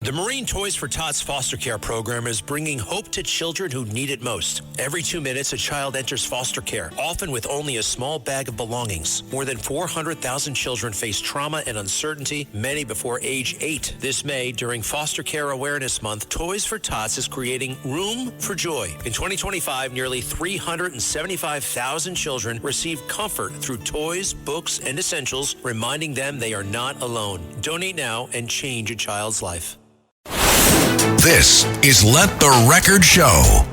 The Marine Toys for Tots foster care program is bringing hope to children who need it most. Every 2 minutes, a child enters foster care, often with only a small bag of belongings. More than 400,000 children face trauma and uncertainty, many before age 8. This May, during Foster Care Awareness Month, Toys for Tots is creating Room for Joy. In 2025, nearly 375,000 children received comfort through toys, books, and essentials, reminding them they are not alone. Donate now and change a child's life. This is Let the Record Show.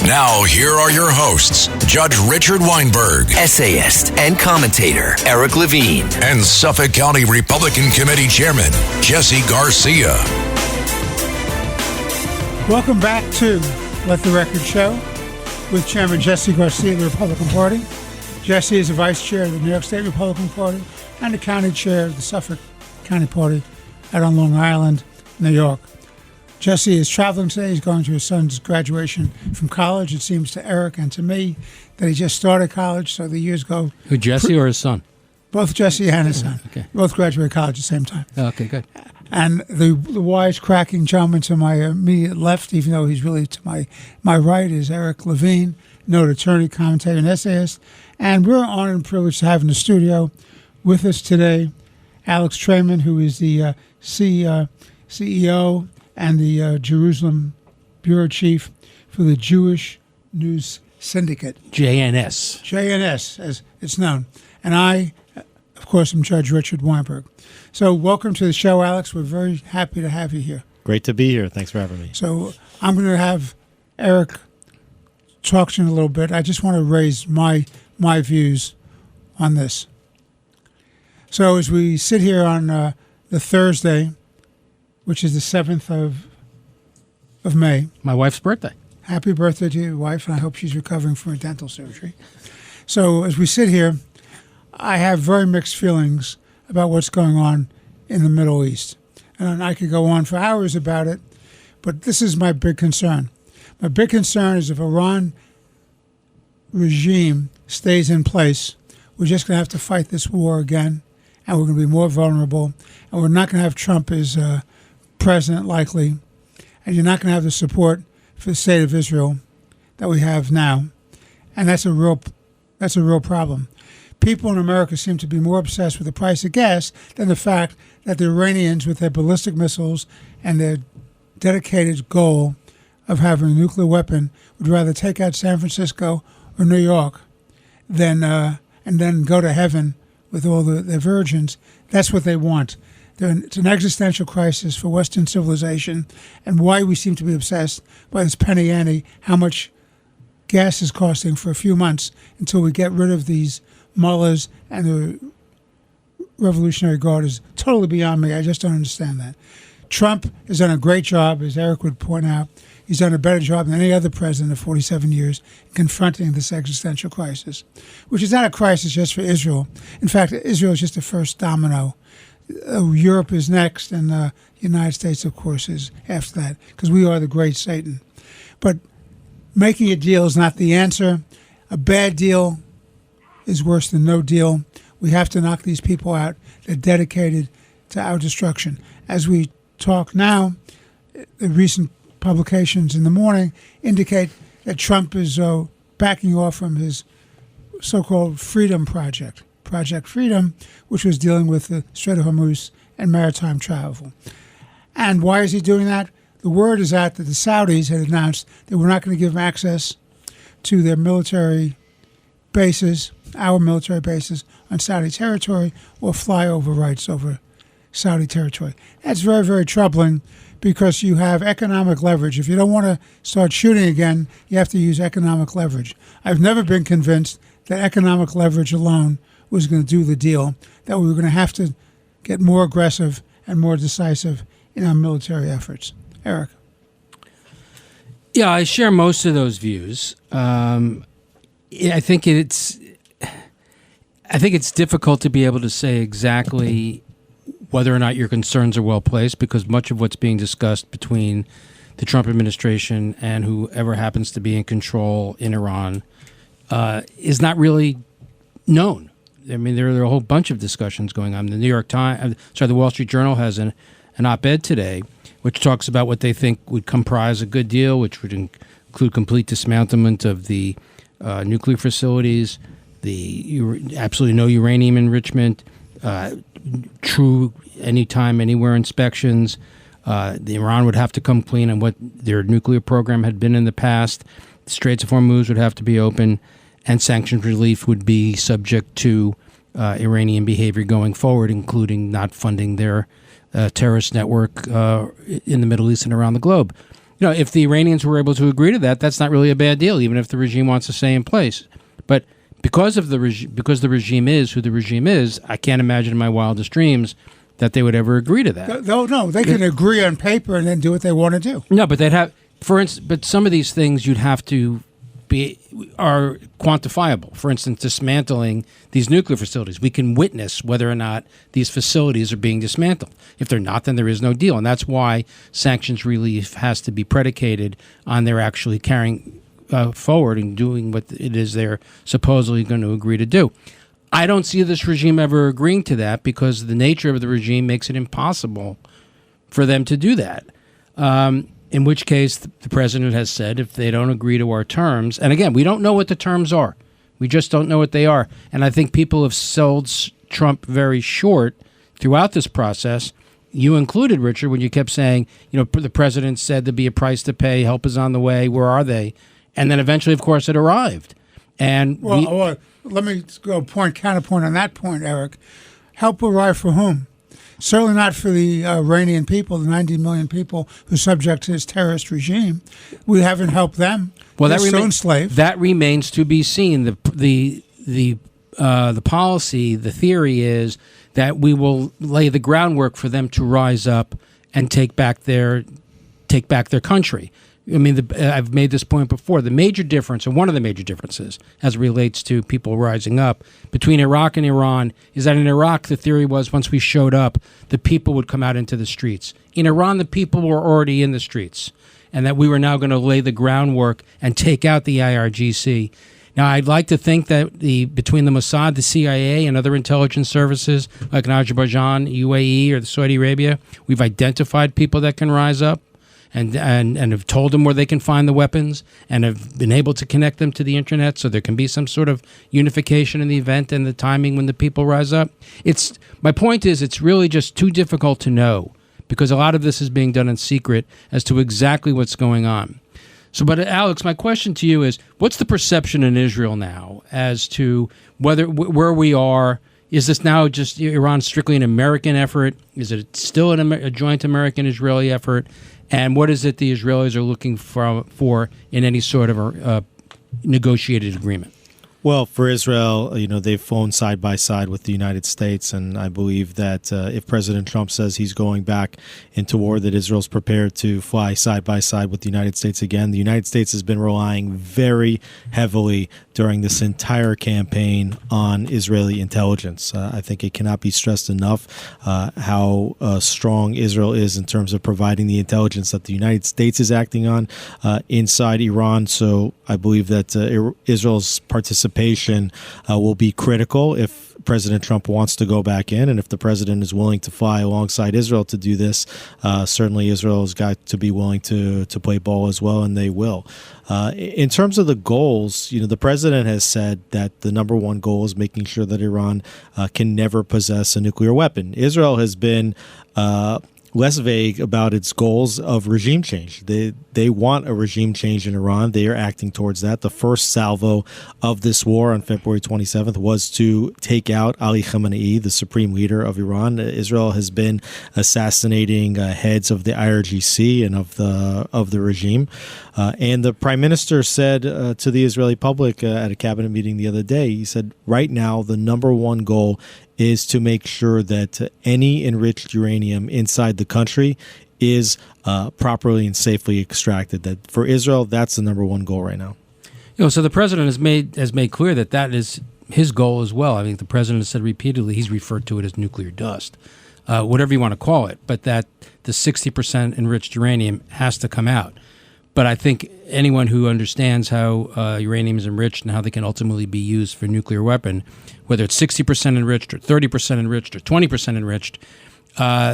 Now, here are your hosts, Judge Richard Weinberg, essayist and commentator Eric Levine, and Suffolk County Republican Committee Chairman Jesse Garcia. Welcome back to Let the Record Show with Chairman Jesse Garcia of the Republican Party. Jesse is the Vice Chair of the New York State Republican Party and the County Chair of the Suffolk County Party out on Long Island, New York. Jesse is traveling today. He's going to his son's graduation from college. It seems to Eric and to me that he just started college, so the years go... Who, Jesse or his son? Both Jesse and his son. Okay. Both graduated college at the same time. Okay, good. And the wise-cracking gentleman to my immediate left, even though he's really to my right, is Eric Levine, noted attorney, commentator, and essayist. And we're honored and privileged to have in the studio with us today Alex Trayman, who is the CEO and the Jerusalem Bureau Chief for the Jewish News Syndicate. JNS, as it's known. And I, of course, am Judge Richard Weinberg. So welcome to the show, Alex. We're very happy to have you here. Great to be here. Thanks for having me. So I'm going to have Eric talk to you in a little bit. I just want to raise my views on this. So as we sit here on the Thursday, which is the 7th of May. My wife's birthday. Happy birthday to your wife, and I hope she's recovering from her dental surgery. So as we sit here, I have very mixed feelings about what's going on in the Middle East. And I could go on for hours about it, but this is my big concern. My big concern is if Iran regime stays in place, we're just going to have to fight this war again, and we're going to be more vulnerable, and we're not going to have Trump as president likely, and you're not going to have the support for the state of Israel that we have now, and that's a real problem. People in America seem to be more obsessed with the price of gas than the fact that the Iranians, with their ballistic missiles and their dedicated goal of having a nuclear weapon, would rather take out San Francisco or New York than and then go to heaven with all their virgins. That's what they want. It's an existential crisis for Western civilization, and why we seem to be obsessed by this penny ante, how much gas is costing for a few months until we get rid of these mullahs and the Revolutionary Guard is totally beyond me. I just don't understand that. Trump has done a great job, as Eric would point out. He's done a better job than any other president of 47 years in confronting this existential crisis, which is not a crisis just for Israel. In fact, Israel is just the first domino. Europe is next, and the United States, of course, is after that, because we are the great Satan. But making a deal is not the answer. A bad deal is worse than no deal. We have to knock these people out. They're dedicated to our destruction. As we talk now, the recent publications in the morning indicate that Trump is backing off from his so-called Freedom Project. Project Freedom, which was dealing with the Strait of Hormuz and maritime travel. And why is he doing that? The word is out that the Saudis had announced that we're not going to give them access to their military bases, our military bases on Saudi territory, or flyover rights over Saudi territory. That's very, very troubling because you have economic leverage. If you don't want to start shooting again, you have to use economic leverage. I've never been convinced that economic leverage alone was going to do the deal, that we were going to have to get more aggressive and more decisive in our military efforts. Eric? Yeah, I share most of those views. I think it's difficult to be able to say exactly whether or not your concerns are well placed, because much of what's being discussed between the Trump administration and whoever happens to be in control in Iran is not really known. I mean, there are a whole bunch of discussions going on. The Wall Street Journal has an op-ed today which talks about what they think would comprise a good deal, which would include complete dismantlement of the nuclear facilities, absolutely no uranium enrichment, true anytime, anywhere inspections. Iran would have to come clean on what their nuclear program had been in the past. The Straits of Hormuz would have to be open, and sanctions relief would be subject to Iranian behavior going forward, including not funding their terrorist network in the Middle East and around the globe. You know, if the Iranians were able to agree to that, that's not really a bad deal, even if the regime wants to stay in place. But because the regime is who the regime is, I can't imagine in my wildest dreams that they would ever agree to that. No, they can agree on paper and then do what they want to do. No, but they'd have, for instance, but some of these things you'd have to are quantifiable. For instance, dismantling these nuclear facilities. We can witness whether or not these facilities are being dismantled. If they're not, then there is no deal. And that's why sanctions relief has to be predicated on their actually carrying forward and doing what it is they're supposedly going to agree to do. I don't see this regime ever agreeing to that because the nature of the regime makes it impossible for them to do that. In which case, the president has said if they don't agree to our terms, and again, we don't know what the terms are. We just don't know what they are. And I think people have sold Trump very short throughout this process. You included, Richard, when you kept saying, you know, the president said there'd be a price to pay, help is on the way, where are they? And then eventually, of course, it arrived. And well, let me go counterpoint on that point, Eric. Help arrive for whom? Certainly not for the Iranian people, the 90 million people who are subject to this terrorist regime. We haven't helped them. Well, they're still enslaved. That remains to be seen. The policy, the theory is that we will lay the groundwork for them to rise up and take back their country. I mean, I've made this point before. The major difference, or one of the major differences, as it relates to people rising up between Iraq and Iran, is that in Iraq, the theory was once we showed up, the people would come out into the streets. In Iran, the people were already in the streets, and that we were now going to lay the groundwork and take out the IRGC. Now, I'd like to think that between the Mossad, the CIA, and other intelligence services, like in Azerbaijan, UAE, or Saudi Arabia, we've identified people that can rise up. And have told them where they can find the weapons and have been able to connect them to the internet so there can be some sort of unification in the event and the timing when the people rise up. My point is it's really just too difficult to know because a lot of this is being done in secret as to exactly what's going on. So, but Alex, my question to you is, what's the perception in Israel now as to where we are? Is this now just Iran strictly an American effort? Is it still a joint American-Israeli effort? And what is it the Israelis are looking for in any sort of a negotiated agreement? Well, for Israel, you know, they've flown side by side with the United States, and I believe that if President Trump says he's going back into war, that Israel's prepared to fly side by side with the United States again. The United States has been relying very heavily during this entire campaign on Israeli intelligence. I think it cannot be stressed enough how strong Israel is in terms of providing the intelligence that the United States is acting on inside Iran. So I believe that Israel's participation will be critical if President Trump wants to go back in, and if the president is willing to fly alongside Israel to do this, certainly Israel's got to be willing to play ball as well, and they will. In terms of the goals, you know, the president has said that the number one goal is making sure that Iran can never possess a nuclear weapon. Israel has been less vague about its goals of regime change. They want a regime change in Iran. They are acting towards that. The first salvo of this war on February 27th was to take out Ali Khamenei, the supreme leader of Iran. Israel has been assassinating heads of the IRGC and of the regime. And the prime minister said to the Israeli public at a cabinet meeting the other day, he said, right now, the number one goal is to make sure that any enriched uranium inside the country is properly and safely extracted. That for Israel, that's the number one goal right now. You know, so the president has made clear that is his goal as well. I think the president has said repeatedly he's referred to it as nuclear dust, whatever you want to call it, but that the 60% enriched uranium has to come out. But I think anyone who understands how uranium is enriched and how they can ultimately be used for a nuclear weapon, whether it's 60% enriched or 30% enriched or 20% enriched,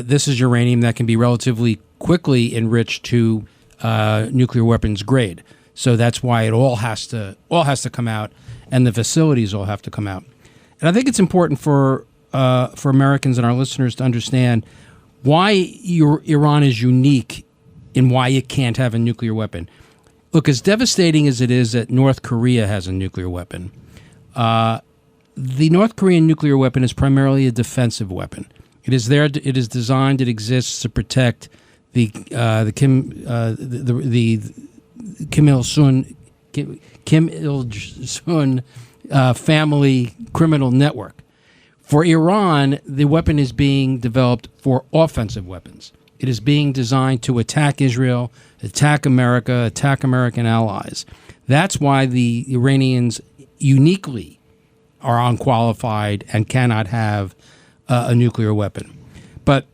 this is uranium that can be relatively quickly enriched to nuclear weapons grade. So that's why it all has to come out, and the facilities all have to come out. And I think it's important for Americans and our listeners to understand why Iran is unique in why it can't have a nuclear weapon. Look, as devastating as it is that North Korea has a nuclear weapon, the North Korean nuclear weapon is primarily a defensive weapon. It is there. It is designed. It exists to protect the Kim Il Sung family criminal network. For Iran, the weapon is being developed for offensive weapons. It is being designed to attack Israel, attack America, attack American allies. That's why the Iranians uniquely are unqualified and cannot have a nuclear weapon. But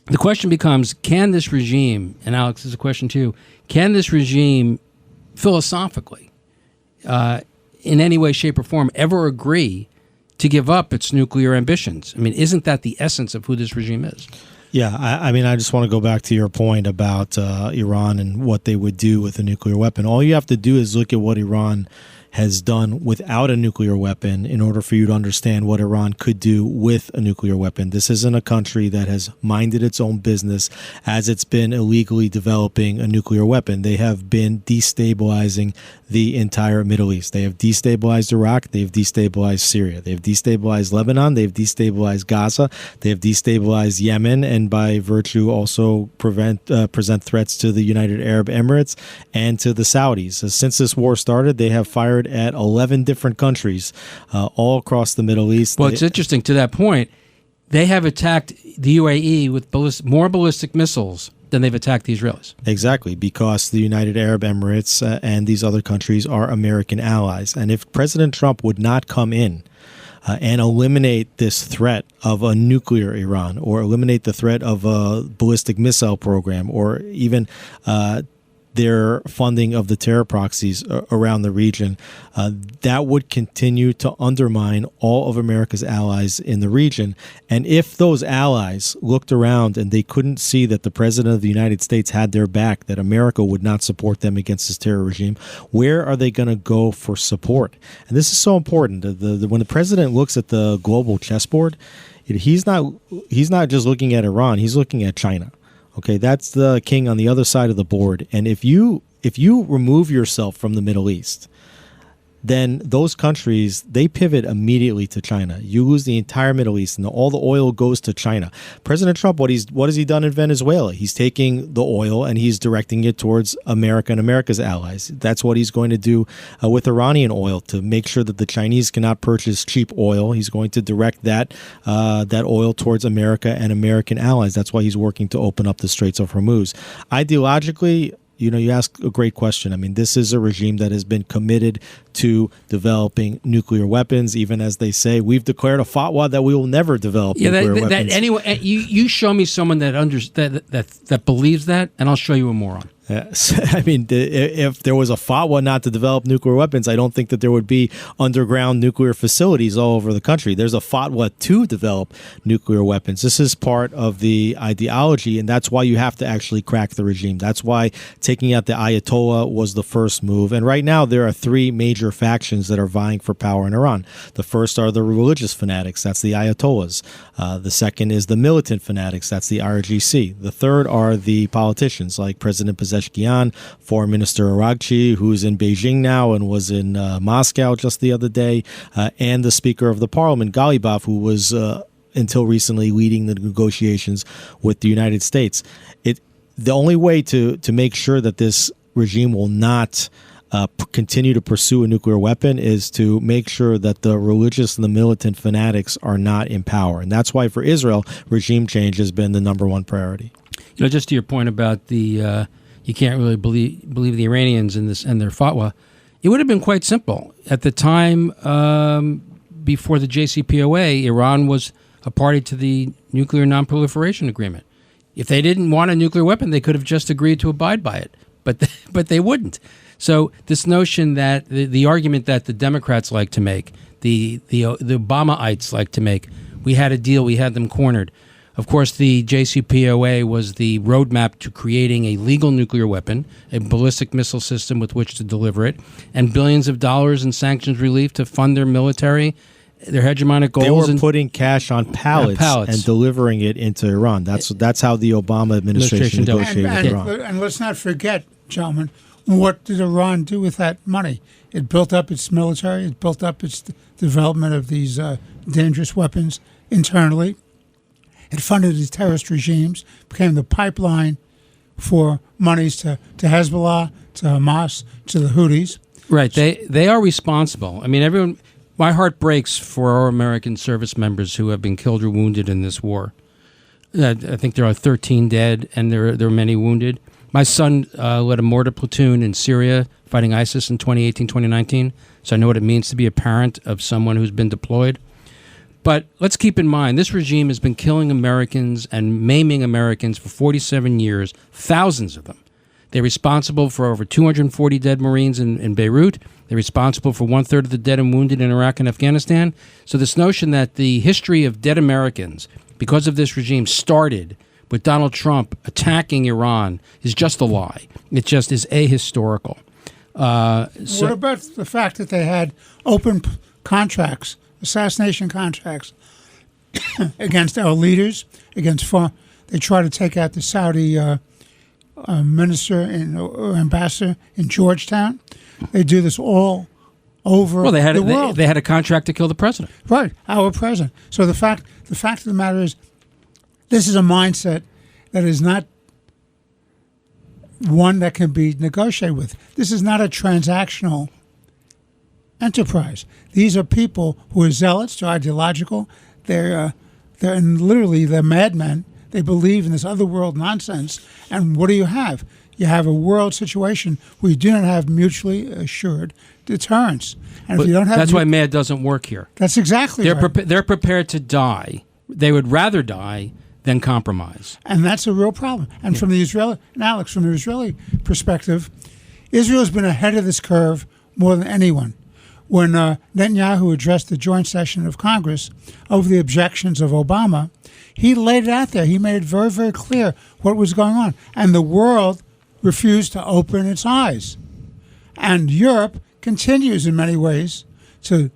the question becomes, can this regime, and Alex, this is a question too, can this regime philosophically, in any way, shape, or form, ever agree to give up its nuclear ambitions? I mean, isn't that the essence of who this regime is? Yeah, I mean, I just want to go back to your point about Iran and what they would do with a nuclear weapon. All you have to do is look at what Iran has done without a nuclear weapon in order for you to understand what Iran could do with a nuclear weapon. This isn't a country that has minded its own business as it's been illegally developing a nuclear weapon. They have been destabilizing the entire Middle East. They have destabilized Iraq. They have destabilized Syria. They have destabilized Lebanon. They have destabilized Gaza. They have destabilized Yemen, and by virtue also present threats to the United Arab Emirates and to the Saudis. So since this war started, they have fired at 11 different countries all across the Middle East. Well, it's interesting to that point. They have attacked the UAE with more ballistic missiles than they've attacked the Israelis. Exactly, because the United Arab Emirates and these other countries are American allies. And if President Trump would not come in and eliminate this threat of a nuclear Iran, or eliminate the threat of a ballistic missile program, or even their funding of the terror proxies around the region, that would continue to undermine all of America's allies in the region. And if those allies looked around and they couldn't see that the president of the United States had their back, that America would not support them against this terror regime, where are they going to go for support? And this is so important. When the president looks at the global chessboard, he's not just looking at Iran, he's looking at China. Okay, that's the king on the other side of the board. And if you remove yourself from the Middle East, then those countries, they pivot immediately to China. You lose the entire Middle East, and all the oil goes to China. President Trump, what has he done in Venezuela? He's taking the oil and he's directing it towards America and America's allies. That's what he's going to do with Iranian oil, to make sure that the Chinese cannot purchase cheap oil. He's going to direct that oil towards America and American allies. That's why he's working to open up the Straits of Hormuz. Ideologically, you ask a great question. I mean, this is a regime that has been committed to developing nuclear weapons, even as they say, we've declared a fatwa that we will never develop nuclear weapons. Anyway, you show me someone that believes that, and I'll show you a moron. I mean, if there was a fatwa not to develop nuclear weapons, I don't think that there would be underground nuclear facilities all over the country. There's a fatwa to develop nuclear weapons. This is part of the ideology, and that's why you have to actually crack the regime. That's why taking out the Ayatollah was the first move. And right now, there are three major factions that are vying for power in Iran. The first are the religious fanatics. That's the Ayatollahs. The second is the militant fanatics. That's the IRGC. The third are the politicians, like President Pezeshkian, Foreign Minister Aragchi, who's in Beijing now and was in Moscow just the other day, and the Speaker of the Parliament, Ghalibaf, who was until recently leading the negotiations with the United States. The only way to make sure that this regime will not continue to pursue a nuclear weapon is to make sure that the religious and the militant fanatics are not in power. And that's why for Israel, regime change has been the number one priority. Just to your point about the you can't really believe the Iranians in this and their fatwa, it would have been quite simple. At the time before the JCPOA, Iran was a party to the Nuclear Non-Proliferation Agreement. If they didn't want a nuclear weapon, they could have just agreed to abide by it, but they wouldn't. So this notion that the argument that the Democrats like to make, the Obamaites like to make, we had a deal, we had them cornered. Of course, the JCPOA was the roadmap to creating a legal nuclear weapon, a ballistic missile system with which to deliver it, and billions of dollars in sanctions relief to fund their military, their hegemonic goals. They were putting cash on pallets and delivering it into Iran. That's how the Obama administration negotiated with Iran. And let's not forget, gentlemen, what did Iran do with that money? It built up its military. It built up its development of these dangerous weapons internally. It funded these terrorist regimes, became the pipeline for monies to Hezbollah, to Hamas, to the Houthis. Right. They are responsible. I mean, everyone. My heart breaks for our American service members who have been killed or wounded in this war. I think there are 13 dead, and there are many wounded. My son led a mortar platoon in Syria fighting ISIS in 2018, 2019, so I know what it means to be a parent of someone who's been deployed. But let's keep in mind, this regime has been killing Americans and maiming Americans for 47 years, thousands of them. They're responsible for over 240 dead Marines in Beirut. They're responsible for 1/3 of the dead and wounded in Iraq and Afghanistan. So this notion that the history of dead Americans, because of this regime, started with Donald Trump attacking Iran is just a lie. It just is ahistorical. What about the fact that they had open contracts, assassination contracts, against our leaders, they tried to take out the Saudi minister or ambassador in Georgetown. They do this all over the world. They had a contract to kill the president. Right, our president. So the fact of the matter is, this is a mindset that is not one that can be negotiated with. This is not a transactional enterprise. These are people who are zealots, they're ideological, they're madmen. They believe in this other world nonsense. And what do you have? You have a world situation where you do not have mutually assured deterrence. And if you don't have that's why MAD doesn't work here. That's exactly right. They're prepared to die. They would rather die than compromise. And that's a real problem. And from the Israeli perspective, Israel has been ahead of this curve more than anyone. When Netanyahu addressed the joint session of Congress over the objections of Obama, he laid it out there. He made it very, very clear what was going on. And the world refused to open its eyes. And Europe continues in many ways to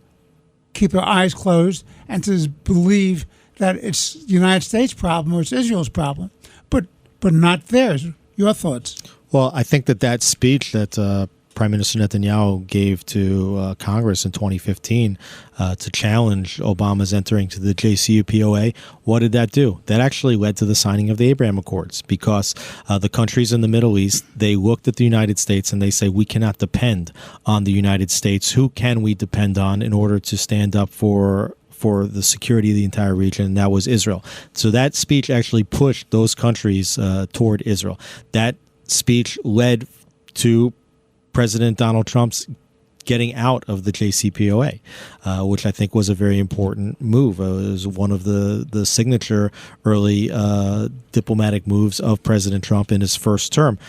keep their eyes closed and to believe that it's the United States' problem or it's Israel's problem, but not theirs. Your thoughts? Well, I think that speech that Prime Minister Netanyahu gave to Congress in 2015 to challenge Obama's entering to the JCPOA, what did that do? That actually led to the signing of the Abraham Accords, because the countries in the Middle East, they looked at the United States and they say, we cannot depend on the United States. Who can we depend on in order to stand up for the security of the entire region? And that was Israel. So that speech actually pushed those countries toward Israel. That speech led to President Donald Trump's getting out of the JCPOA, which I think was a very important move. It was one of the signature early diplomatic moves of President Trump in his first term.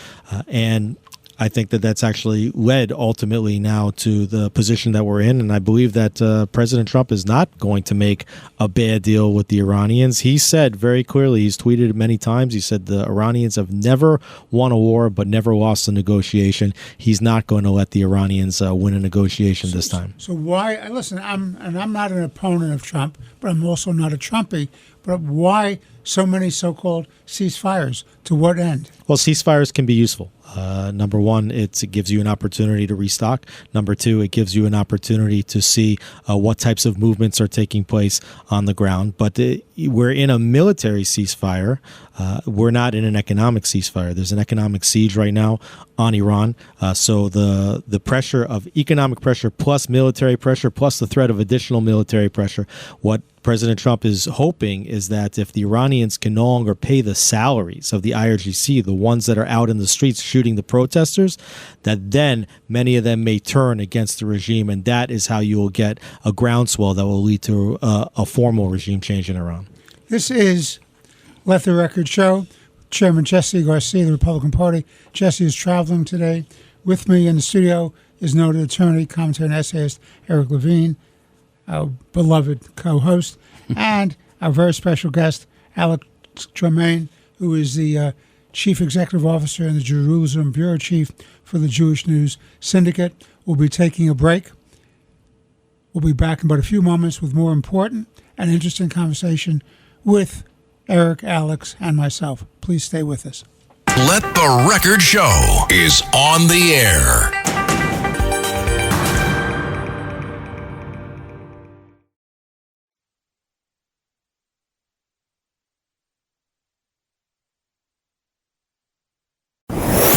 And I think that's actually led ultimately now to the position that we're in. And I believe that President Trump is not going to make a bad deal with the Iranians. He said very clearly, he's tweeted it many times, he said the Iranians have never won a war but never lost a negotiation. He's not going to let the Iranians win a negotiation this time. So why, listen, I'm not an opponent of Trump, but I'm also not a Trumpy, but why so many so-called ceasefires? To what end? Well, ceasefires can be useful. Number one, it gives you an opportunity to restock. Number two, it gives you an opportunity to see what types of movements are taking place on the ground. But we're in a military ceasefire. We're not in an economic ceasefire. There's an economic siege right now on Iran. So the pressure of economic pressure plus military pressure plus the threat of additional military pressure, what President Trump is hoping is that if the Iranians can no longer pay the salaries of the IRGC, the ones that are out in the streets shooting the protesters, that then many of them may turn against the regime, and that is how you will get a groundswell that will lead to a formal regime change in Iran. This is Let the Record Show. Chairman Jesse Garcia, the Republican Party. Jesse is traveling today. With me in the studio is noted attorney, commentator, and essayist Eric Levine, our beloved co-host, and our very special guest, Tremaine, who is the Chief Executive Officer and the Jerusalem Bureau Chief for the Jewish News Syndicate, will be taking a break. We'll be back in but a few moments with more important and interesting conversation with Eric, Alex, and myself. Please stay with us. Let the Record Show is on the air.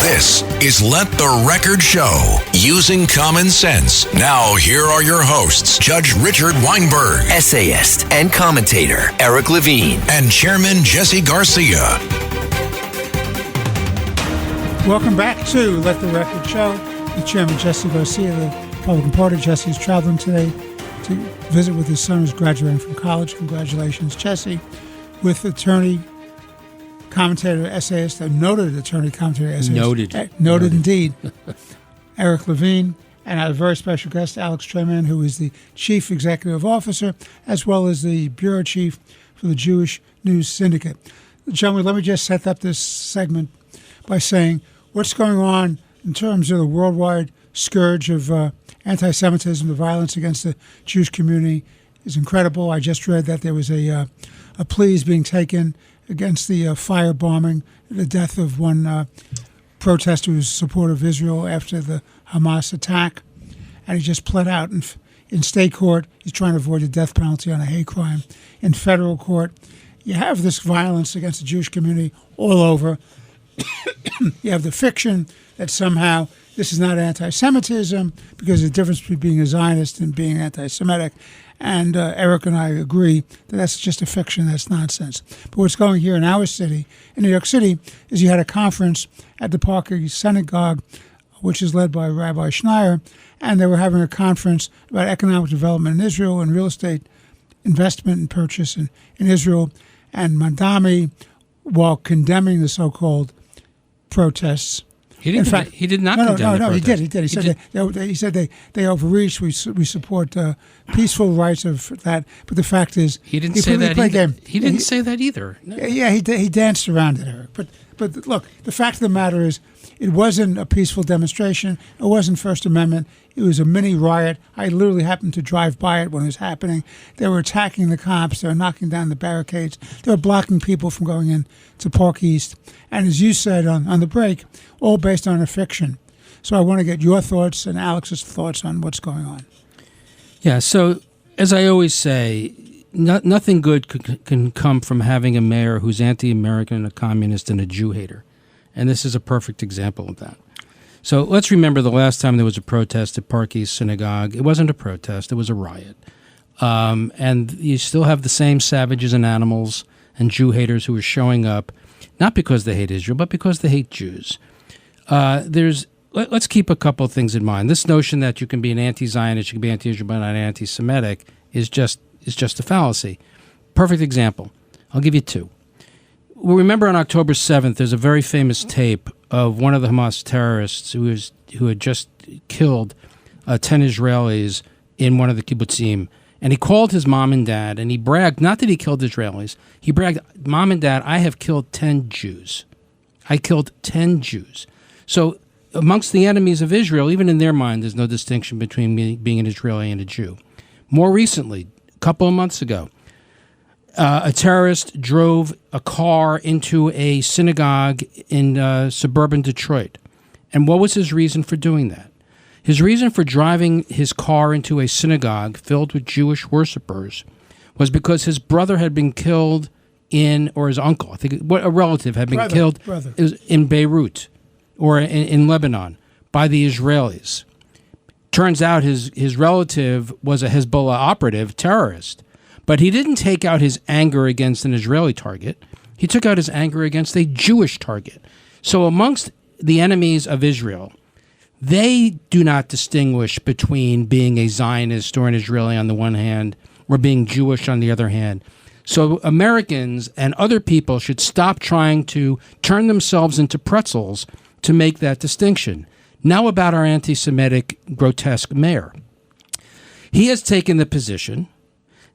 This is Let the Record Show, using common sense. Now, here are your hosts, Judge Richard Weinberg, Essayist and commentator Eric Levine, and Chairman Jesse Garcia. Welcome back to Let the Record Show. The Chairman Jesse Garcia, the Republican Party. Jesse is traveling today to visit with his son who's graduating from college. Congratulations, Jesse. With attorney, commentator, essayist, a noted attorney, commentator, essayist. Noted indeed. Eric Levine, and our very special guest, Alex Tremaine, who is the Chief Executive Officer, as well as the Bureau Chief for the Jewish News Syndicate. Gentlemen, let me just set up this segment by saying what's going on in terms of the worldwide scourge of anti-Semitism, the violence against the Jewish community is incredible. I just read that there was a plea is being taken against the firebombing, the death of one protester who was supportive of Israel after the Hamas attack. And he just pled out in state court. He's trying to avoid the death penalty on a hate crime. In federal court, you have this violence against the Jewish community all over. You have the fiction that somehow this is not anti-Semitism because of the difference between being a Zionist and being anti-Semitic. And Eric and I agree that that's just a fiction, that's nonsense. But what's going here in our city, in New York City, is you had a conference at the Parker Synagogue, which is led by Rabbi Schneier, and they were having a conference about economic development in Israel and real estate investment and purchase in Israel. And Mandami, while condemning the so-called protests, he did not condemn the protest. He did. He said they overreached. We support peaceful rights of that. But the fact is, he didn't say that either. He didn't say that either. No. Yeah, he danced around it, Eric. But look, the fact of the matter is, it wasn't a peaceful demonstration. It wasn't First Amendment. It was a mini riot. I literally happened to drive by it when it was happening. They were attacking the cops. They were knocking down the barricades. They were blocking people from going in to Park East. And as you said on the break, all based on a fiction. So I want to get your thoughts and Alex's thoughts on what's going on. Yeah, so as I always say, nothing good can come from having a mayor who's anti-American, a communist, and a Jew hater. And this is a perfect example of that. So let's remember the last time there was a protest at Park East Synagogue. It wasn't a protest, it was a riot. And you still have the same savages and animals and Jew haters who are showing up, not because they hate Israel, but because they hate Jews. Let's keep a couple of things in mind. This notion that you can be an anti-Zionist, you can be anti-Israel, but not anti-Semitic is just a fallacy. Perfect example. I'll give you two. Well, remember on October 7th, there's a very famous tape of one of the Hamas terrorists who had just killed 10 Israelis in one of the kibbutzim. And he called his mom and dad, and he bragged, not that he killed Israelis, he bragged, Mom and Dad, I have killed 10 Jews. I killed 10 Jews. So amongst the enemies of Israel, even in their mind, there's no distinction between being an Israeli and a Jew. More recently, a couple of months ago, a terrorist drove a car into a synagogue in suburban Detroit. And what was his reason for doing that? His reason for driving his car into a synagogue filled with Jewish worshipers was because his brother had been killed or his uncle, I think a relative had been killed in Beirut or in Lebanon by the Israelis. Turns out his relative was a Hezbollah operative terrorist. But he didn't take out his anger against an Israeli target. He took out his anger against a Jewish target. So amongst the enemies of Israel, they do not distinguish between being a Zionist or an Israeli on the one hand or being Jewish on the other hand. So Americans and other people should stop trying to turn themselves into pretzels to make that distinction. Now about our anti-Semitic grotesque mayor. He has taken the position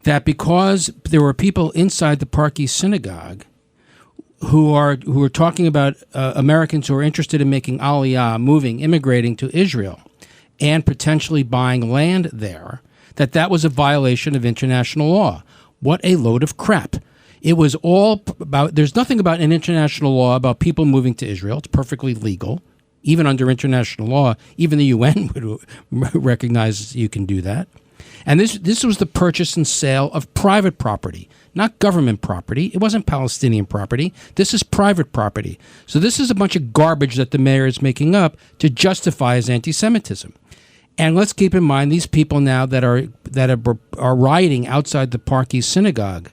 that because there were people inside the Park East Synagogue who are talking about Americans who are interested in making aliyah, moving, immigrating to Israel, and potentially buying land there, that was a violation of international law. What a load of crap. It was all about, there's nothing about an international law about people moving to Israel. It's perfectly legal. Even under international law, even the UN would recognize you can do that. And this was the purchase and sale of private property, not government property. It wasn't Palestinian property. This is private property. So this is a bunch of garbage that the mayor is making up to justify his anti-Semitism. And let's keep in mind these people now that are rioting outside the Park East Synagogue.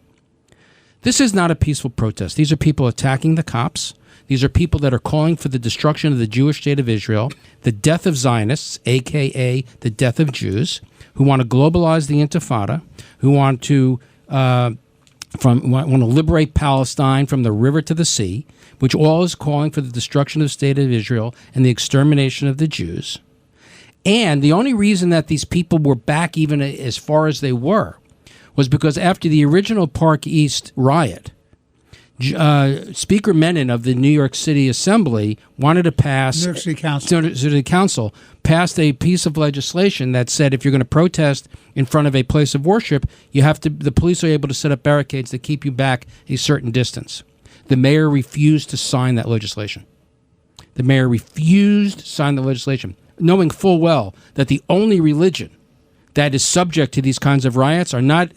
This is not a peaceful protest. These are people attacking the cops. These are people that are calling for the destruction of the Jewish state of Israel, the death of Zionists, a.k.a. the death of Jews, who want to globalize the Intifada, who want to liberate Palestine from the river to the sea, which all is calling for the destruction of the state of Israel and the extermination of the Jews. And the only reason that these people were back even as far as they were was because after the original Park East riot, Speaker Menon of the New York City Assembly wanted to pass New York City Council passed a piece of legislation that said if you're going to protest in front of a place of worship, the police are able to set up barricades that keep you back a certain distance. The mayor refused to sign that legislation. Knowing full well that the only religion that is subject to these kinds of riots are not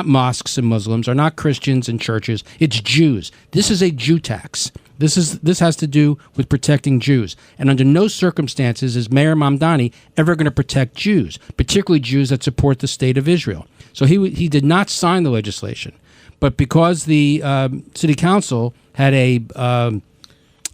mosques and Muslims, are not Christians and churches. It's Jews. This is a Jew tax. This has to do with protecting Jews. And under no circumstances is Mayor Mamdani ever going to protect Jews, particularly Jews that support the state of Israel. So he did not sign the legislation. But because the city council had they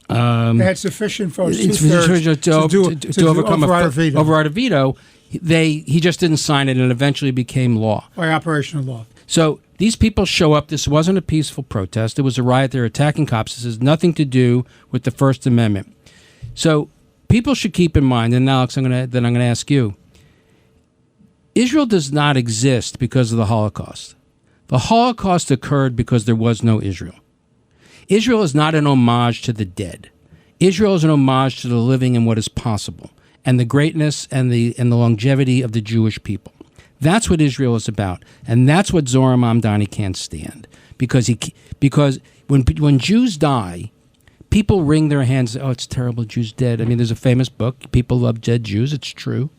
had sufficient votes, to override a veto, he just didn't sign it, and it eventually became law. By operational law. So these people show up. This wasn't a peaceful protest. It was a riot. They're attacking cops. This has nothing to do with the First Amendment. So people should keep in mind, and Alex, I'm going to ask you, Israel does not exist because of the Holocaust. The Holocaust occurred because there was no Israel. Israel is not an homage to the dead. Israel is an homage to the living and what is possible, and the greatness and the longevity of the Jewish people. That's what Israel is about, and that's what Zohar Mamdani can't stand. Because when Jews die, people wring their hands. Oh, it's terrible. Jews dead. I mean, there's a famous book. People love dead Jews. It's true.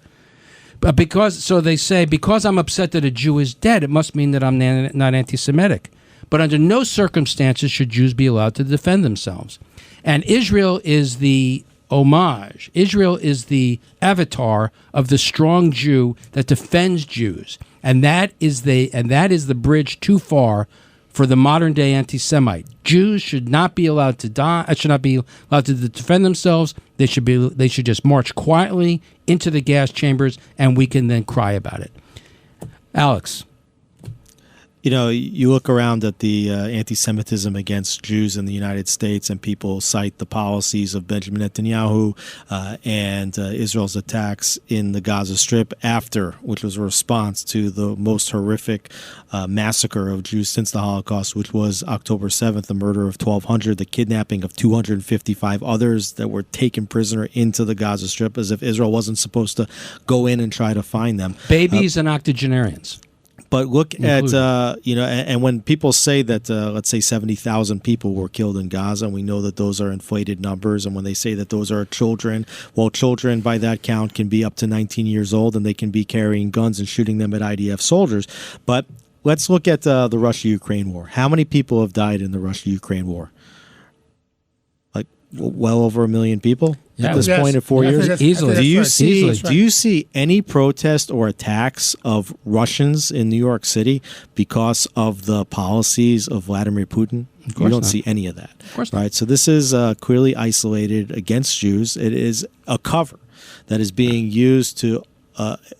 But so they say, because I'm upset that a Jew is dead, it must mean that I'm not anti-Semitic. But under no circumstances should Jews be allowed to defend themselves. And Israel is the homage. Israel is the avatar of the strong Jew that defends Jews, and that is the bridge too far for the modern day anti-Semite. Jews should not be allowed to die. Should not be allowed to defend themselves. They should just march quietly into the gas chambers, and we can then cry about it. Alex. You know, you look around at the anti-Semitism against Jews in the United States, and people cite the policies of Benjamin Netanyahu and Israel's attacks in the Gaza Strip which was a response to the most horrific massacre of Jews since the Holocaust, which was October 7th, the murder of 1,200, the kidnapping of 255 others that were taken prisoner into the Gaza Strip as if Israel wasn't supposed to go in and try to find them. Babies and octogenarians. But look at, and when people say that, let's say 70,000 people were killed in Gaza, and we know that those are inflated numbers, and when they say that those are children, well, children by that count can be up to 19 years old, and they can be carrying guns and shooting them at IDF soldiers. But let's look at the Russia-Ukraine war. How many people have died in the Russia-Ukraine war? Like, well over 1 million people? At this point in 4 years, easily. Do you see any protest or attacks of Russians in New York City because of the policies of Vladimir Putin? You don't see any of that. Of course not. Right? So this is clearly isolated against Jews. It is a cover that is being used to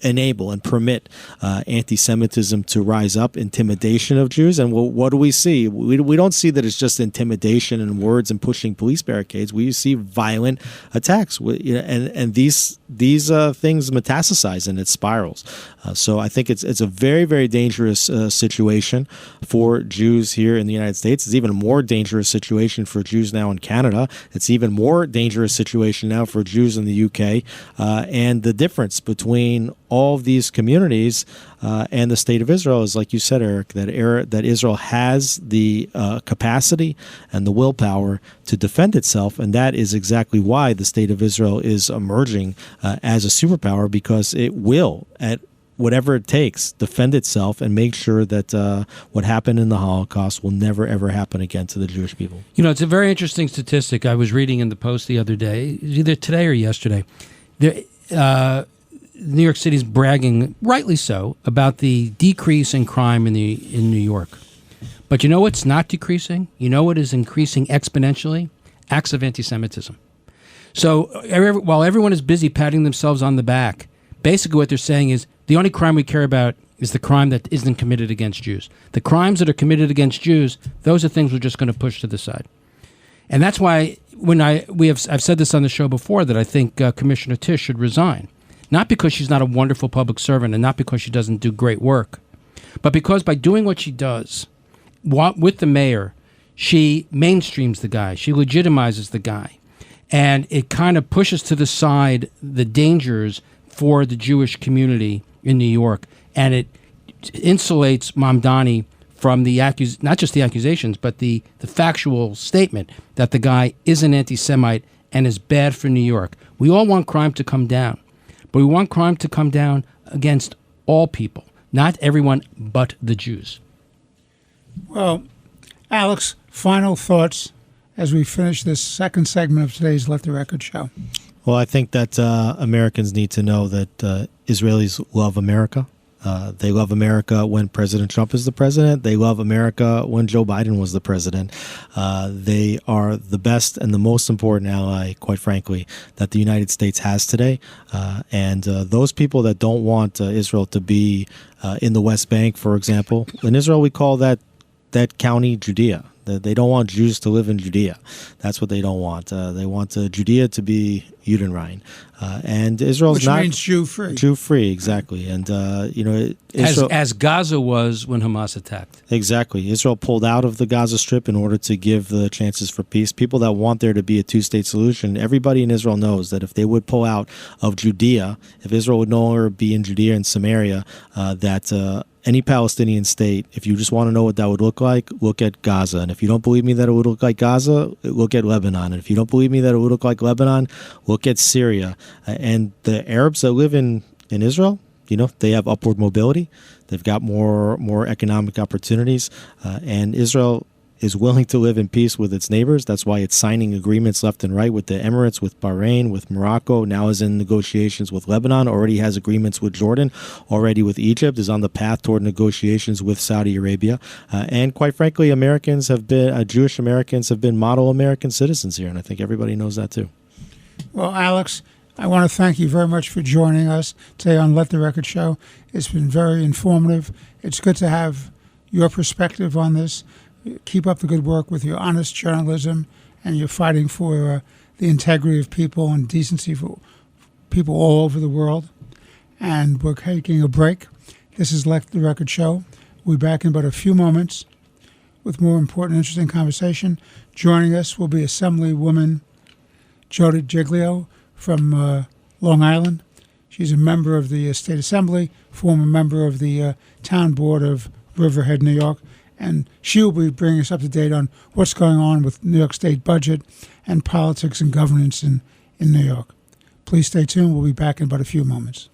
enable and permit anti-Semitism to rise up, intimidation of Jews. And what do we see? We don't see that it's just intimidation and words and pushing police barricades. We see violent attacks, and these things metastasize and it spirals. So I think it's a very, very dangerous situation for Jews here in the United States. It's even a more dangerous situation for Jews now in Canada. It's even more dangerous situation now for Jews in the UK. And the difference between all of these communities and the state of Israel is, like you said, Eric, that Israel has the capacity and the willpower to defend itself, and that is exactly why the state of Israel is emerging as a superpower, because it will, at whatever it takes, defend itself and make sure that what happened in the Holocaust will never, ever happen again to the Jewish people. You know, it's a very interesting statistic I was reading in the Post the other day, either today or yesterday. New York City's bragging, rightly so, about the decrease in crime in New York. But you know what's not decreasing? You know what is increasing exponentially? Acts of anti-Semitism. So while everyone is busy patting themselves on the back, basically what they're saying is the only crime we care about is the crime that isn't committed against Jews. The crimes that are committed against Jews, those are things we're just going to push to the side. And that's why I've said this on the show before, that I think Commissioner Tisch should resign. Not because she's not a wonderful public servant and not because she doesn't do great work, but because by doing what she does with the mayor, she mainstreams the guy. She legitimizes the guy. And it kind of pushes to the side the dangers for the Jewish community in New York. And it insulates Mamdani from the not just the accusations, but the factual statement that the guy is an anti-Semite and is bad for New York. We all want crime to come down. But we want crime to come down against all people, not everyone but the Jews. Well, Alex, final thoughts as we finish this second segment of today's Let the Record show. Well, I think that Americans need to know that Israelis love America. They love America when President Trump is the president. They love America when Joe Biden was the president. They are the best and the most important ally, quite frankly, that the United States has today. And those people that don't want Israel to be in the West Bank, for example, in Israel we call that county Judea. They don't want Jews to live in Judea. That's what they don't want. They want Judea to be Judenrein. And Israel's Which not... means Jew-free. Jew-free, exactly. And, Israel, as Gaza was when Hamas attacked. Exactly. Israel pulled out of the Gaza Strip in order to give the chances for peace. People that want there to be a two-state solution, everybody in Israel knows that if they would pull out of Judea, if Israel would no longer be in Judea and Samaria, any Palestinian state, if you just want to know what that would look like, look at Gaza. And if you don't believe me that it would look like Gaza, look at Lebanon. And if you don't believe me that it would look like Lebanon, look at Syria. And the Arabs that live in Israel, they have upward mobility. They've got more economic opportunities. And Israel is willing to live in peace with its neighbors. That's why it's signing agreements left and right with the Emirates, with Bahrain, with Morocco, now is in negotiations with Lebanon, already has agreements with Jordan, already with Egypt, is on the path toward negotiations with Saudi Arabia. And quite frankly, Jewish Americans have been model American citizens here, and I think everybody knows that too. Well, Alex, I want to thank you very much for joining us today on Let the Record Show. It's been very informative. It's good to have your perspective on this. Keep up the good work with your honest journalism and your fighting for the integrity of people and decency for people all over the world. And we're taking a break. This is Let the Record Show. We'll be back in about a few moments with more important, interesting conversation. Joining us will be Assemblywoman Jody Giglio from Long Island. She's a member of the State Assembly, former member of the Town Board of Riverhead, New York. And she will be bringing us up to date on what's going on with New York State budget and politics and governance in New York. Please stay tuned. We'll be back in about a few moments.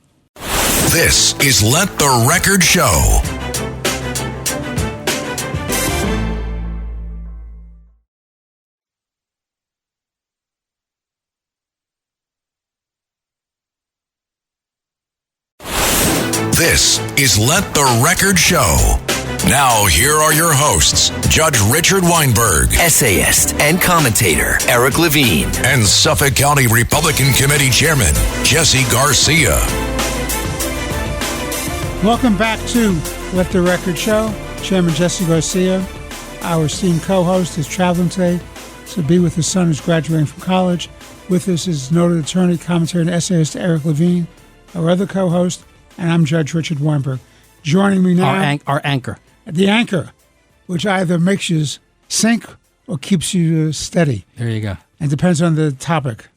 This is Let the Record Show. This is Let the Record Show. Now, here are your hosts, Judge Richard Weinberg, essayist and commentator Eric Levine, and Suffolk County Republican Committee Chairman Jesse Garcia. Welcome back to Let the Record Show. Chairman Jesse Garcia, our esteemed co-host, is traveling today to be with his son who's graduating from college. With us is noted attorney, commentator, and essayist Eric Levine, our other co-host, and I'm Judge Richard Weinberg. Joining me now, our anchor. The anchor, which either makes you sink or keeps you steady. There you go. It depends on the topic.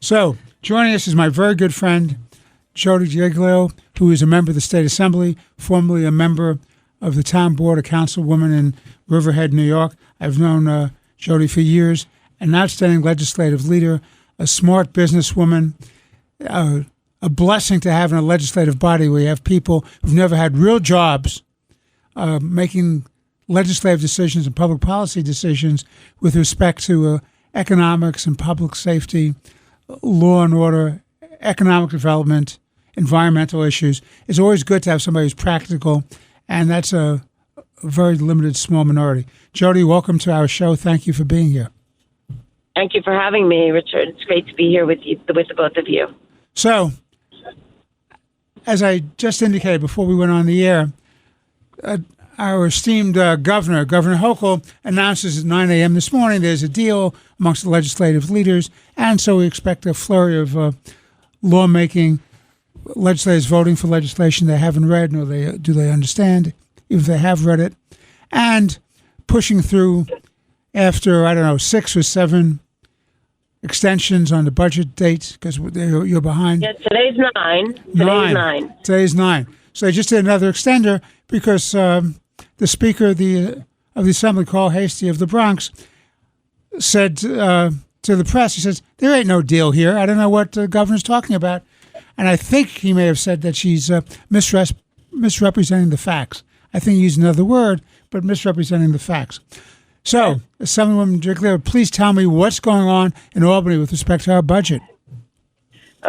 So, joining us is my very good friend, Jody Giglio, who is a member of the State Assembly, formerly a member of the Town Board, a councilwoman in Riverhead, New York. I've known Jody for years, an outstanding legislative leader, a smart businesswoman, a blessing to have in a legislative body where you have people who've never had real jobs making legislative decisions and public policy decisions with respect to economics and public safety, law and order, economic development, environmental issues. It's always good to have somebody who's practical, and that's a very limited, small minority. Jody, welcome to our show. Thank you for being here. Thank you for having me, Richard. It's great to be here with you, with the both of you. So, as I just indicated before we went on the air, our esteemed Governor Hochul, announces at 9 a.m. this morning there's a deal amongst the legislative leaders, and so we expect a flurry of lawmaking, legislators voting for legislation they haven't read, nor do they understand, if they have read it, and pushing through after, 6 or 7 extensions on the budget dates, because you're behind. Yeah, today's 9. Today's 9. So they just did another extender because the Speaker of the Assembly, Carl Hastie of the Bronx, said to the press, he says, there ain't no deal here. I don't know what the governor's talking about. And I think he may have said that she's misrepresenting the facts. I think he used another word, but misrepresenting the facts. So, Assemblywoman Giglio, please tell me what's going on in Albany with respect to our budget.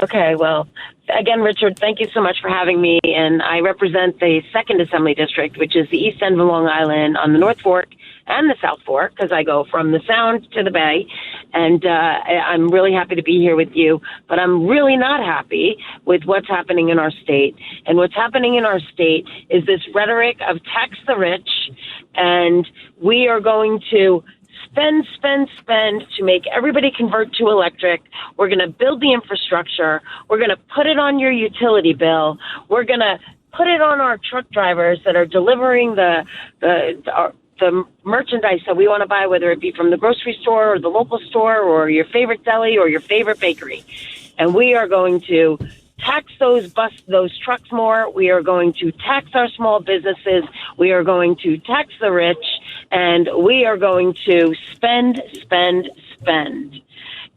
Okay, well, again, Richard, thank you so much for having me. And I represent the 2nd Assembly District, which is the east end of Long Island on the North Fork and the South Fork, because I go from the Sound to the Bay. And I'm really happy to be here with you. But I'm really not happy with what's happening in our state. And what's happening in our state is this rhetoric of tax the rich, and we are going to spend to make everybody convert to electric. We're going to build the infrastructure. We're going to put it on your utility bill. We're going to put it on our truck drivers that are delivering the merchandise that we want to buy, whether it be from the grocery store or the local store or your favorite deli or your favorite bakery. And we are going to tax those trucks more. We are going to tax our small businesses. We are going to tax the rich, and we are going to spend.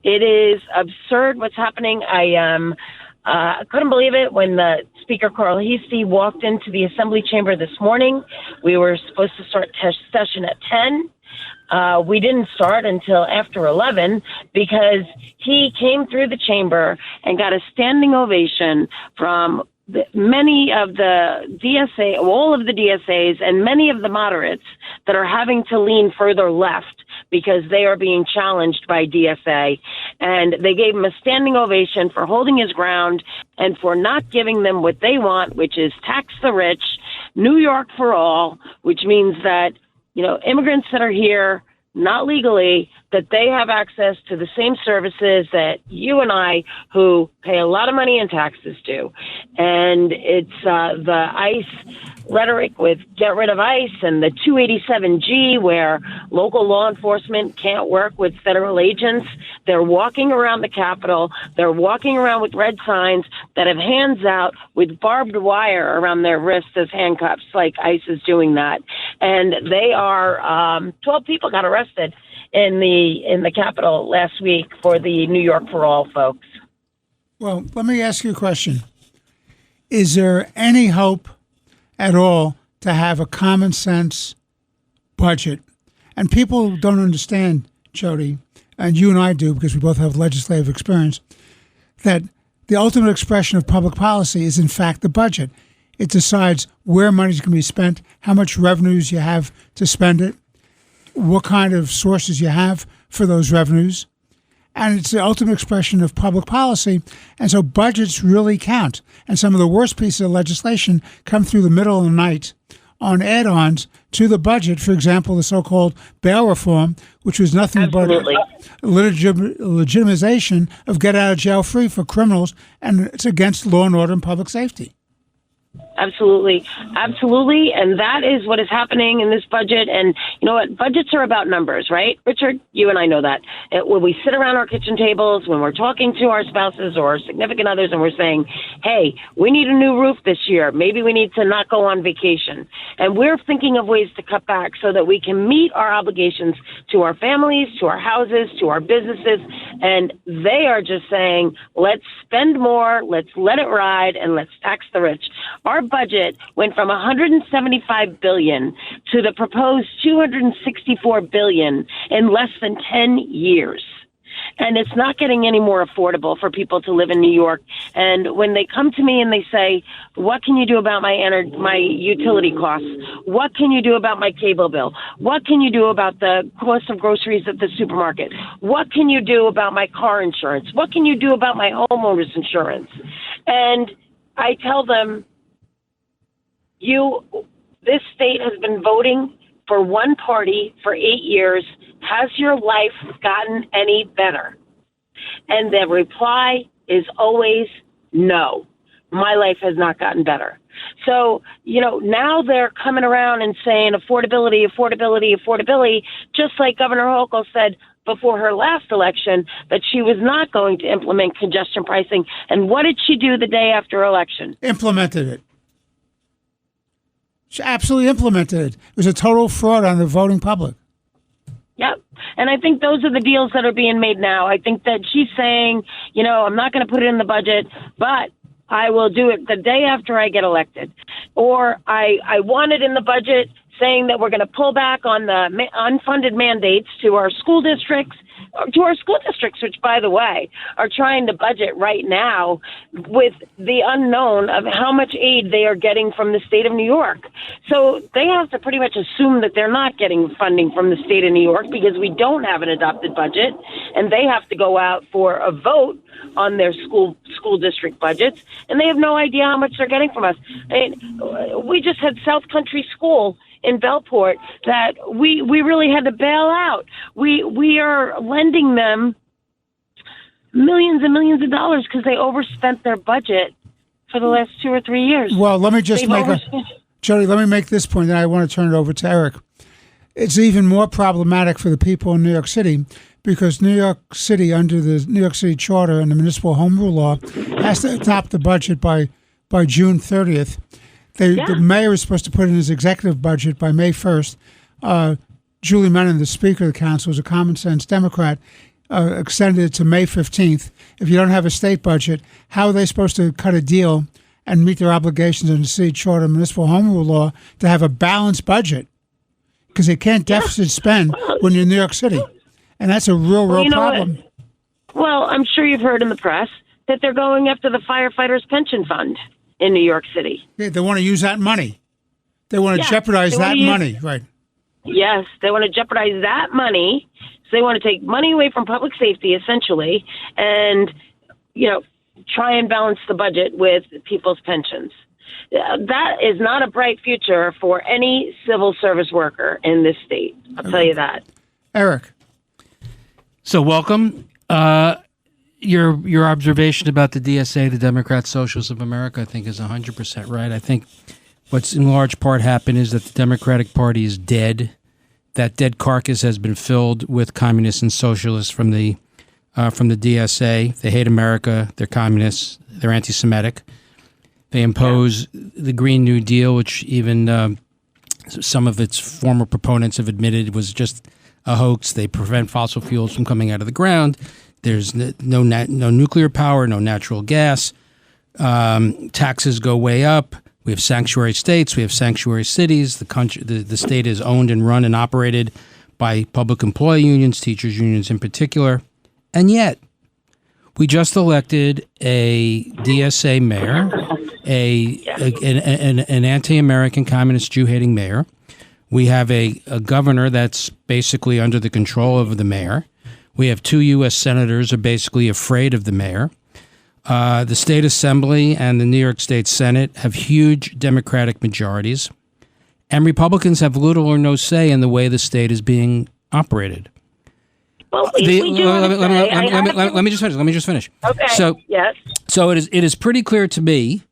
It is absurd what's happening. I couldn't believe it when the Speaker Carl Hastie walked into the Assembly chamber this morning. We were supposed to start session at 10. We didn't start until after 11 because he came through the chamber and got a standing ovation from many of the DSA, all of the DSAs, and many of the moderates that are having to lean further left because they are being challenged by DSA. And they gave him a standing ovation for holding his ground and for not giving them what they want, which is tax the rich, New York for all, which means that, immigrants that are here, not legally, that they have access to the same services that you and I, who pay a lot of money in taxes, do. And it's the ICE rhetoric with get rid of ICE and the 287G, where local law enforcement can't work with federal agents. They're walking around the Capitol. They're walking around with red signs that have hands out with barbed wire around their wrists as handcuffs, like ICE is doing that. And they are 12 people got arrested in the Capitol last week for the New York for All folks. Well, let me ask you a question. Is there any hope at all to have a common sense budget? And people don't understand, Jody, and you and I do because we both have legislative experience, that the ultimate expression of public policy is in fact the budget. It decides where money is going to be spent, how much revenues you have to spend it, what kind of sources you have for those revenues, and it's the ultimate expression of public policy. And so budgets really count. And some of the worst pieces of legislation come through the middle of the night on add-ons to the budget. For example, the so-called bail reform, which was nothing but legitimization of get out of jail free for criminals, and it's against law and order and public safety. Absolutely. Absolutely. And that is what is happening in this budget. And you know what? Budgets are about numbers, right? Richard, you and I know that. When we sit around our kitchen tables, when we're talking to our spouses or our significant others and we're saying, hey, we need a new roof this year. Maybe we need to not go on vacation. And we're thinking of ways to cut back so that we can meet our obligations to our families, to our houses, to our businesses. And they are just saying, let's spend more, let's let it ride, and let's tax the rich. Our budget went from $175 billion to the proposed $264 billion in less than 10 years. And it's not getting any more affordable for people to live in New York. And when they come to me and they say, what can you do about my utility costs? What can you do about my cable bill? What can you do about the cost of groceries at the supermarket? What can you do about my car insurance? What can you do about my homeowner's insurance? And I tell them, this state has been voting for one party for 8 years. Has your life gotten any better? And the reply is always no. My life has not gotten better. So, now they're coming around and saying affordability, affordability, affordability, just like Governor Hochul said before her last election that she was not going to implement congestion pricing. And what did she do the day after election? Implemented it. She absolutely implemented it. It was a total fraud on the voting public. Yep. And I think those are the deals that are being made now. I think that she's saying, I'm not going to put it in the budget, but I will do it the day after I get elected. Or I want it in the budget saying that we're going to pull back on the unfunded mandates to our school districts, which, by the way, are trying to budget right now with the unknown of how much aid they are getting from the state of New York. So they have to pretty much assume that they're not getting funding from the state of New York because we don't have an adopted budget, and they have to go out for a vote on their school district budgets, and they have no idea how much they're getting from us. We just had South Country School in Bellport that we really had to bail out. We are lending them millions and millions of dollars because they overspent their budget for the last 2 or 3 years. Well, let me just Jody, let me make this point, and I want to turn it over to Eric. It's even more problematic for the people in New York City because New York City, under the New York City Charter and the Municipal Home Rule Law, has to adopt the budget by June 30th. The mayor is supposed to put in his executive budget by May 1st. Julie Menon, the Speaker of the Council, is a common-sense Democrat, extended it to May 15th. If you don't have a state budget, how are they supposed to cut a deal and meet their obligations under the City Charter and Municipal Home Rule Law to have a balanced budget? Because they can't deficit spend when you're in New York City. And that's a real problem. Well, I'm sure you've heard in the press that they're going after the firefighters' pension fund in New York City. Yeah, they want to use that money. They want to jeopardize that money, right? Yes, they want to jeopardize that money. So they want to take money away from public safety, essentially, and, try and balance the budget with people's pensions. That is not a bright future for any civil service worker in this state. I'll tell you that. Eric. So welcome. Your observation about the DSA, the Democrat Socialists of America, I think is 100% right. I think what's in large part happened is that the Democratic Party is dead. That dead carcass has been filled with communists and socialists from the DSA. They hate America. They're communists. They're anti-Semitic. They impose the Green New Deal, which even some of its former proponents have admitted was just a hoax. They prevent fossil fuels from coming out of the ground. There's no nuclear power, no natural gas. Taxes go way up. We have sanctuary states. We have sanctuary cities. The state is owned and run and operated by public employee unions, teachers unions in particular. And yet, we just elected a DSA mayor, an anti-American communist Jew-hating mayor. We have a governor that's basically under the control of the mayor. We have 2 U.S. senators are basically afraid of the mayor. The state assembly and the New York State Senate have huge Democratic majorities, and Republicans have little or no say in the way the state is being operated. Well, Let me just finish. Okay. So, yes. So it is pretty clear to me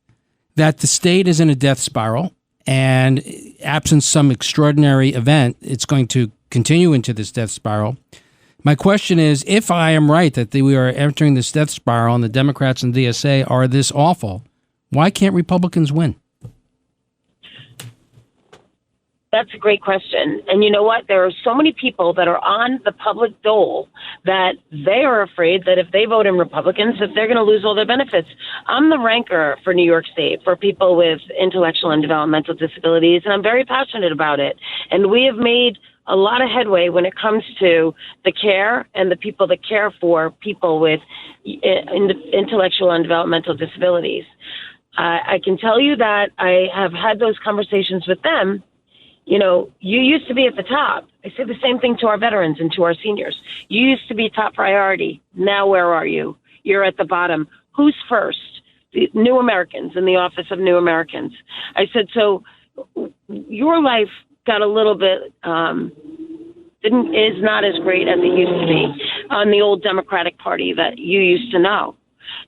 that the state is in a death spiral, and absent some extraordinary event, it's going to continue into this death spiral. My question is, if I am right that we are entering this death spiral and the Democrats and DSA are this awful, why can't Republicans win? That's a great question. And you know what? There are so many people that are on the public dole that they are afraid that if they vote in Republicans, that they're going to lose all their benefits. I'm the ranker for New York State for people with intellectual and developmental disabilities, and I'm very passionate about it. And we have made a lot of headway when it comes to the care and the people that care for people with intellectual and developmental disabilities. I can tell you that I have had those conversations with them. You know, you used to be at the top. I say the same thing to our veterans and to our seniors. You used to be top priority. Now where are you? You're at the bottom. Who's first? The New Americans, in the Office of New Americans. I said, so your life got a little bit, is not as great as it used to be on the old Democratic Party that you used to know.